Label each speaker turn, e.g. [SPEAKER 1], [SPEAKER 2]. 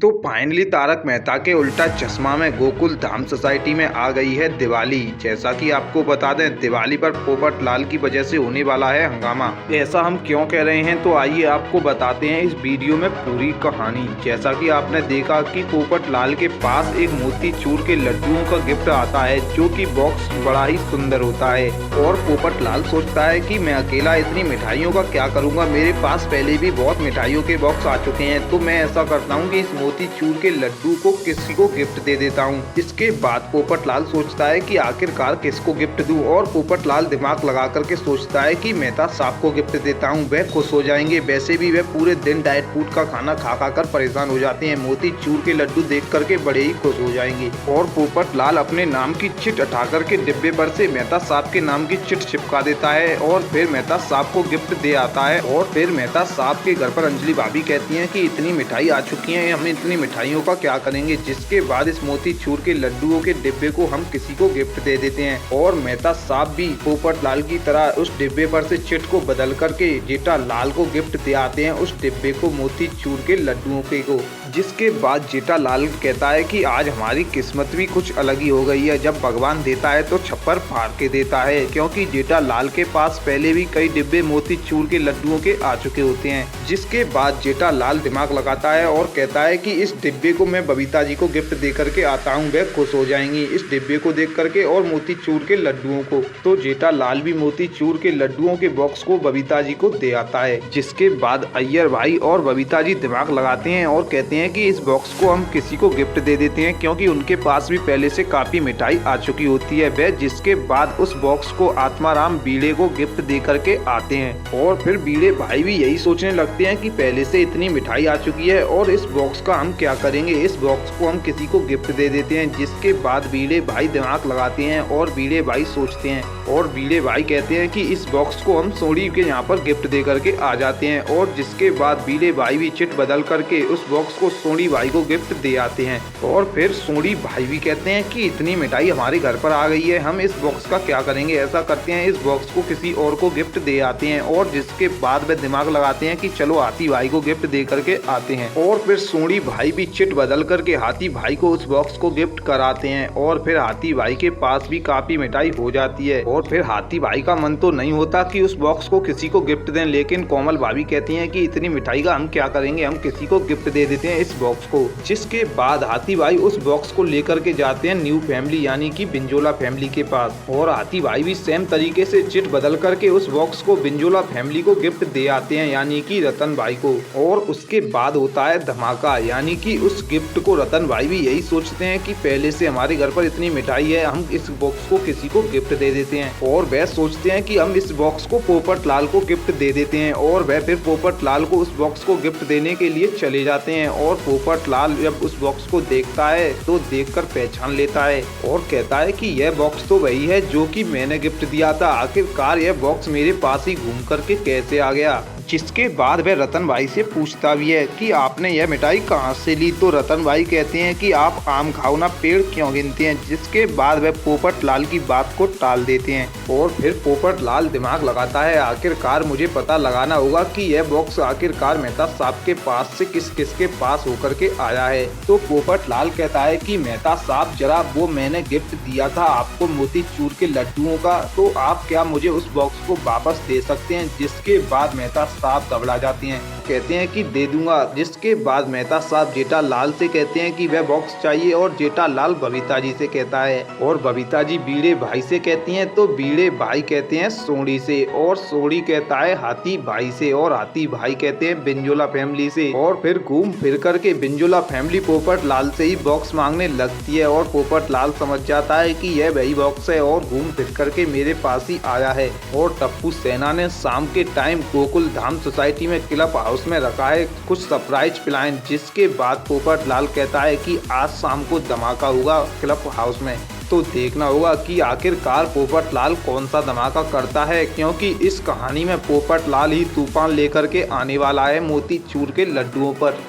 [SPEAKER 1] तो फाइनली तारक मेहता के उल्टा चश्मा में गोकुल धाम सोसाइटी में आ गई है दिवाली। जैसा कि आपको बता दें, दिवाली पर पोपट लाल की वजह से होने वाला है हंगामा। ऐसा हम क्यों कह रहे हैं, तो आइए आपको बताते हैं इस वीडियो में पूरी कहानी। जैसा कि आपने देखा कि पोपट लाल के पास एक मोतीचूर के लड्डुओं का गिफ्ट आता है, जो कि बॉक्स बड़ा ही सुंदर होता है। और पोपट लाल सोचता है कि मैं अकेला इतनी मिठाइयों का क्या करूँगा, मेरे पास पहले भी बहुत मिठाइयों के बॉक्स आ चुके हैं, तो मैं ऐसा करता हूँ कि इस मोतीचूर के लड्डू को किसी को गिफ्ट दे देता हूँ। इसके बाद पोपट लाल सोचता है कि आखिरकार किसको गिफ्ट दूं, और पोपट लाल दिमाग लगा करके सोचता है कि मेहता साहब को गिफ्ट देता हूँ, वह खुश हो जाएंगे। वैसे भी वह पूरे दिन डाइट फूड का खाना खा खा कर परेशान हो जाते हैं, मोतीचूर के लड्डू देख करके बड़े ही खुश हो जाएंगे। और पोपट लाल अपने नाम की चिट उठा करके डिब्बे पर से मेहता साहब के नाम की चिट चिपका देता है, और फिर मेहता साहब को गिफ्ट दे आता है। और फिर मेहता साहब के घर पर अंजलि भाभी कहती है कि इतनी मिठाई आ चुकी है, हम इतनी मिठाइयों का क्या करेंगे। जिसके बाद इस मोतीचूर के लड्डुओं के डिब्बे को हम किसी को गिफ्ट दे देते हैं। और मेहता साहब भी पोपट लाल की तरह उस डिब्बे पर से चिट को बदल करके जेठा लाल को गिफ्ट दे आते हैं, उस डिब्बे को मोतीचूर के लड्डुओं के को। जिसके बाद जेठा लाल कहता है कि आज हमारी किस्मत भी कुछ अलग ही हो गई है, जब भगवान देता है तो छप्पर फाड़ के देता है। क्योंकि जेठा लाल के पास पहले भी कई डिब्बे मोतीचूर के लड्डुओं के आ चुके होते हैं। जिसके बाद जेठा लाल दिमाग लगाता है और कहता है कि इस डिब्बे को मैं बबीता जी को गिफ्ट दे करके आता हूँ, वह खुश हो जाएंगी इस डिब्बे को देख करके और मोतीचूर के लड्डुओं को। तो जेठा लाल भी मोतीचूर के लड्डुओं के बॉक्स को बबीता जी को दे आता है। जिसके बाद अय्यर भाई और बबीता जी दिमाग लगाते हैं और कहते हैं कि इस बॉक्स को हम किसी को गिफ्ट दे देते हैं, क्योंकि उनके पास भी पहले से काफी मिठाई आ चुकी होती है वह। जिसके बाद उस बॉक्स को आत्माराम बीड़े को गिफ्ट दे करके आते हैं। और फिर बीड़े भाई भी यही सोचने लगते हैं कि पहले से इतनी मिठाई आ चुकी है और इस बॉक्स का हम क्या करेंगे, इस बॉक्स को हम किसी को गिफ्ट दे देते हैं। जिसके बाद बीड़े भाई दिमाग लगाते हैं और बीड़े भाई सोचते हैं, और बीड़े भाई कहते हैं कि इस बॉक्स को हम सोनी के यहाँ पर गिफ्ट दे करके आ जाते हैं। और जिसके बाद बीड़े भाई भी चिट बदल करके उस बॉक्स को सोनी भाई को गिफ्ट दे आते हैं। और फिर सोनी भाई भी कहते हैं कि इतनी मिठाई हमारे घर पर आ गई है, हम इस बॉक्स का क्या करेंगे। ऐसा करते हैं, इस बॉक्स को किसी और को गिफ्ट दे आते हैं। और जिसके बाद वे दिमाग लगाते हैं कि चलो हाथी भाई को गिफ्ट दे करके आते हैं। और फिर सोनी भाई भी चिट बदल करके हाथी भाई को उस बॉक्स को गिफ्ट कराते हैं। और फिर हाथी भाई के पास भी काफी मिठाई हो जाती है। और फिर हाथी भाई का मन तो नहीं होता कि उस बॉक्स को किसी को गिफ्ट दें, लेकिन कोमल भाभी कहती हैं कि इतनी मिठाई का हम क्या करेंगे, हम किसी को गिफ्ट दे देते हैं इस बॉक्स को। जिसके बाद हाथी भाई उस बॉक्स को लेकर के जाते हैं न्यू फैमिली यानी कि बिंजोला फैमिली के पास। और हाथी भाई भी सेम तरीके से चिट बदल करके उस बॉक्स को बिंजोला फैमिली को गिफ्ट दे आते हैं, यानी कि रतन भाई को। और उसके बाद होता है धमाका, यानी कि उस गिफ्ट को रतन भाई भी यही सोचते हैं कि पहले से हमारे घर पर इतनी मिठाई है, हम इस बॉक्स को किसी को गिफ्ट दे देते हैं। और वह सोचते हैं कि हम इस बॉक्स को पोपट लाल को गिफ्ट दे देते हैं। और वह फिर पोपट लाल को उस बॉक्स को गिफ्ट देने के लिए चले जाते हैं। और पोपट लाल जब उस बॉक्स को देखता है तो देखकर पहचान लेता है और कहता है कि यह बॉक्स तो वही है जो कि मैंने गिफ्ट दिया था, आखिरकार यह बॉक्स मेरे पास ही घूम करके कैसे आ गया। जिसके बाद वह रतन भाई से पूछता भी है कि आपने यह मिठाई कहाँ से ली। तो रतन भाई कहते हैं कि आप आम खाओ ना, पेड़ क्यों गिनते हैं। जिसके बाद वह पोपट लाल की बात को टाल देते हैं। और फिर पोपट लाल दिमाग लगाता है, आखिरकार मुझे पता लगाना होगा कि यह बॉक्स आखिरकार मेहता साहब के पास से किस किस के पास होकर के आया है। तो पोपट लाल कहता है कि मेहता साहब जरा वो मैंने गिफ्ट दिया था आपको मोतीचूर के लड्डुओं का, तो आप क्या मुझे उस बॉक्स को वापस दे सकते हैं। जिसके बाद मेहता साहब घबरा जाती हैं, कहते हैं कि दे दूंगा। जिसके बाद मेहता साहब जेठा लाल से कहते हैं कि वह बॉक्स चाहिए, और जेठा लाल बबीता जी से कहता है। और बबीता जी बीड़े भाई से कहती हैं, तो बीड़े भाई कहते हैं सोनी से, और सोनी कहता है हाथी भाई से, और हाथी भाई कहते हैं बिंजोला फैमिली से। और फिर घूम फिर करके बिंजोला फैमिली पोपट लाल से ही बॉक्स मांगने लगती है। और पोपट लाल समझ जाता है कि यह वही बॉक्स है और घूम फिर करके मेरे पास ही आया है। और टप्पू सेना ने शाम के टाइम गोकुल धाम सोसाइटी में क्लब हाउस में रखा है कुछ सरप्राइज प्लान। जिसके बाद पोपट लाल कहता है कि आज शाम को धमाका होगा क्लब हाउस में, तो देखना होगा कि आखिरकार पोपट लाल कौन सा धमाका करता है, क्योंकि इस कहानी में पोपट लाल ही तूफान लेकर के आने वाला है मोतीचूर के लड्डुओं पर।